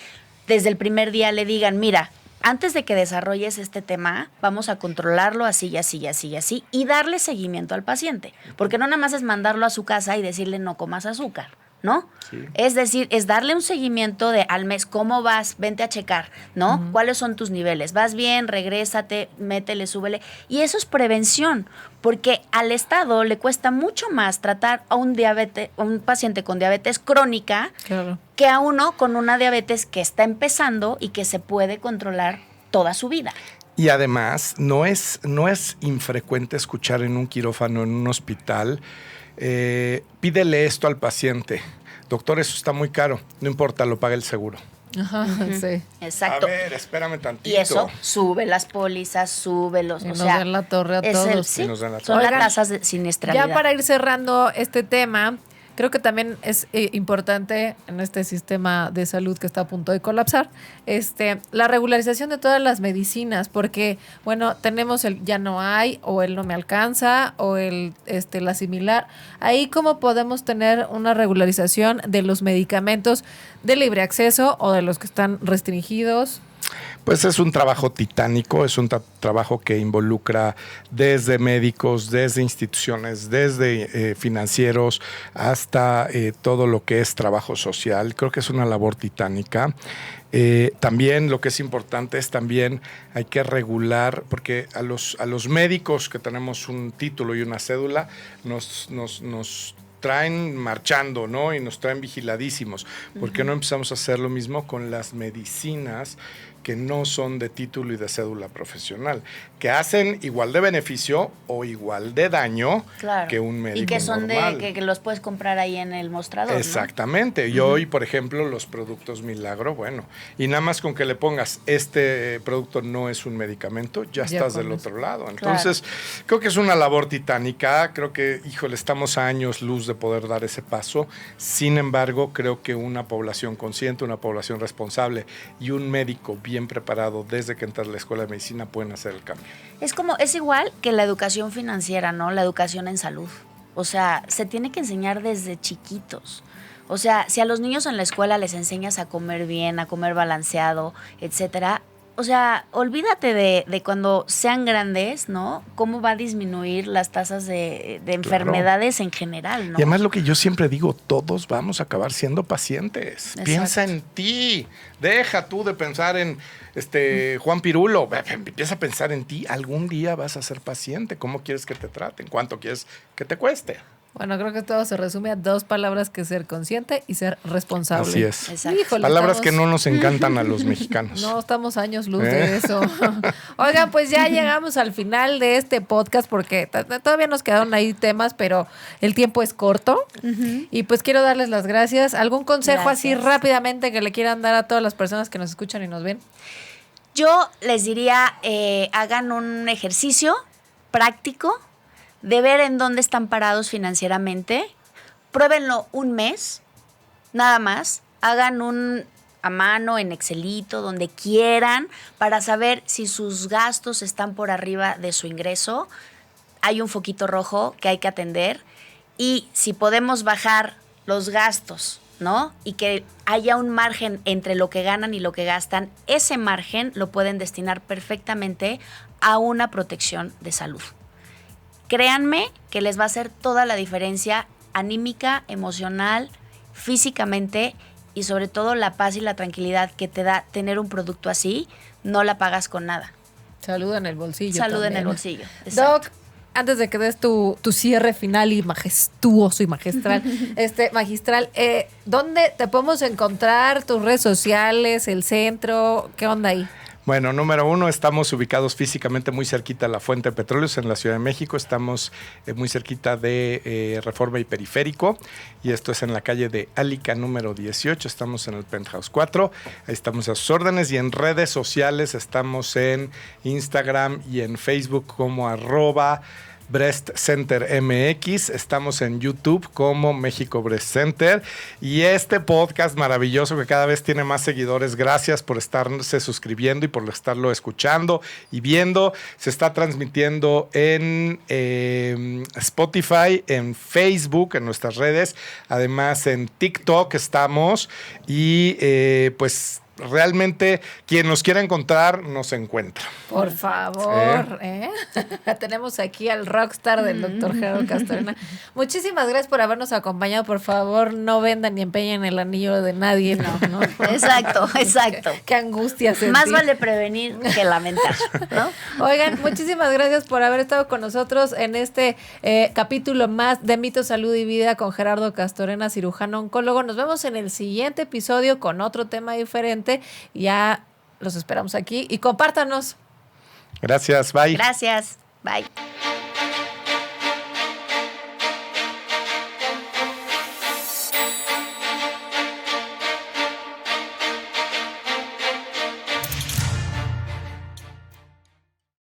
desde el primer día le digan, mira, antes de que desarrolles este tema, vamos a controlarlo así y así y así y así, y darle seguimiento al paciente. Porque no nada más es mandarlo a su casa y decirle no comas azúcar, ¿no? Sí. Es decir, es darle un seguimiento de al mes, ¿cómo vas? Vente a checar, ¿no? Uh-huh. ¿Cuáles son tus niveles? ¿Vas bien? Regrésate, métele, súbele. Y eso es prevención, porque al Estado le cuesta mucho más tratar a un paciente con diabetes crónica, claro, que a uno con una diabetes que está empezando y que se puede controlar toda su vida. Y además, no es infrecuente escuchar en un quirófano, en un hospital, pídele esto al paciente. Doctor, eso está muy caro. No importa, lo paga el seguro. Ajá, sí. Exacto. A ver, espérame tantito. Y eso sube las pólizas, sube los... Y nos dan la torre a todos. Sí, son las tasas de siniestralidad. Ya para ir cerrando este tema, creo que también es importante en este sistema de salud que está a punto de colapsar, la regularización de todas las medicinas, porque, bueno, tenemos el ya no hay, o el no me alcanza, o el la similar. Ahí, ¿cómo podemos tener una regularización de los medicamentos de libre acceso o de los que están restringidos? Pues es un trabajo titánico, es un trabajo que involucra desde médicos, desde instituciones, desde financieros, hasta todo lo que es trabajo social. Creo que es una labor titánica. También lo que es importante es también hay que regular, porque a los médicos que tenemos un título y una cédula nos traen marchando, ¿no? Y nos traen vigiladísimos. ¿Por qué no empezamos a hacer lo mismo con las medicinas que no son de título y de cédula profesional, que hacen igual de beneficio o igual de daño que un médico y que son normal. que los puedes comprar ahí en el mostrador. Exactamente. Y hoy, por ejemplo, los productos Milagro, bueno, y nada más con que le pongas este producto no es un medicamento, ya estás del otro lado. Entonces, creo que es una labor titánica. Creo que, híjole, estamos a años luz de poder dar ese paso. Sin embargo, creo que una población consciente, una población responsable y un médico bien preparado desde que entras a la escuela de medicina pueden hacer el cambio. Es igual que la educación financiera, ¿no? La educación en salud. O sea, se tiene que enseñar desde chiquitos. O sea, si a los niños en la escuela les enseñas a comer bien, a comer balanceado, etcétera, o sea, olvídate de cuando sean grandes, ¿no? Cómo va a disminuir las tasas de enfermedades en general, ¿no? Y además lo que yo siempre digo, todos vamos a acabar siendo pacientes. Exacto. Piensa en ti. Deja tú de pensar en Juan Pirulo. Empieza a pensar en ti. Algún día vas a ser paciente. ¿Cómo quieres que te traten? ¿Cuánto quieres que te cueste? Bueno, creo que todo se resume a 2 palabras, que ser consciente y ser responsable. Así es. Exacto. Híjole, palabras que no nos encantan a los mexicanos. No, estamos años luz de eso. Oigan, pues ya llegamos al final de este podcast porque todavía nos quedaron ahí temas, pero el tiempo es corto. Y pues quiero darles las gracias. ¿Algún consejo así rápidamente que le quieran dar a todas las personas que nos escuchan y nos ven? Yo les diría, hagan un ejercicio práctico de ver en dónde están parados financieramente. Pruébenlo un mes, nada más. Hagan a mano, en Excelito, donde quieran, para saber si sus gastos están por arriba de su ingreso. Hay un foquito rojo que hay que atender. Y si podemos bajar los gastos, ¿no? Y que haya un margen entre lo que ganan y lo que gastan, ese margen lo pueden destinar perfectamente a una protección de salud. Créanme que les va a hacer toda la diferencia anímica, emocional, físicamente, y sobre todo la paz y la tranquilidad que te da tener un producto así, no la pagas con nada. Salud en el bolsillo. Salud en el bolsillo. Exacto. Doc, antes de que des tu cierre final y majestuoso y magistral, ¿dónde te podemos encontrar? ¿Tus redes sociales, el centro? ¿Qué onda ahí? Bueno, número 1, estamos ubicados físicamente muy cerquita de la Fuente de Petróleos en la Ciudad de México. Estamos muy cerquita de Reforma y Periférico. Y esto es en la calle de Álica número 18. Estamos en el Penthouse 4. Ahí estamos a sus órdenes. Y en redes sociales estamos en Instagram y en Facebook como @Breast Center MX. Estamos en YouTube como México Breast Center. Y este podcast maravilloso que cada vez tiene más seguidores, gracias por estarse suscribiendo y por estarlo escuchando y viendo. Se está transmitiendo en Spotify, en Facebook, en nuestras redes. Además en TikTok estamos. Y pues realmente quien nos quiera encontrar nos encuentra. Por favor, tenemos aquí al rockstar del doctor Gerardo Castorena. Muchísimas gracias por habernos acompañado. Por favor, no vendan ni empeñen el anillo de nadie. No. Exacto. Qué angustia sentir. Más vale prevenir que lamentar, ¿no? Oigan, muchísimas gracias por haber estado con nosotros en este capítulo más de Mito, Salud y Vida con Gerardo Castorena, cirujano oncólogo. Nos vemos en el siguiente episodio con otro tema diferente. Ya los esperamos aquí y compártanos. Gracias, bye. Gracias, bye.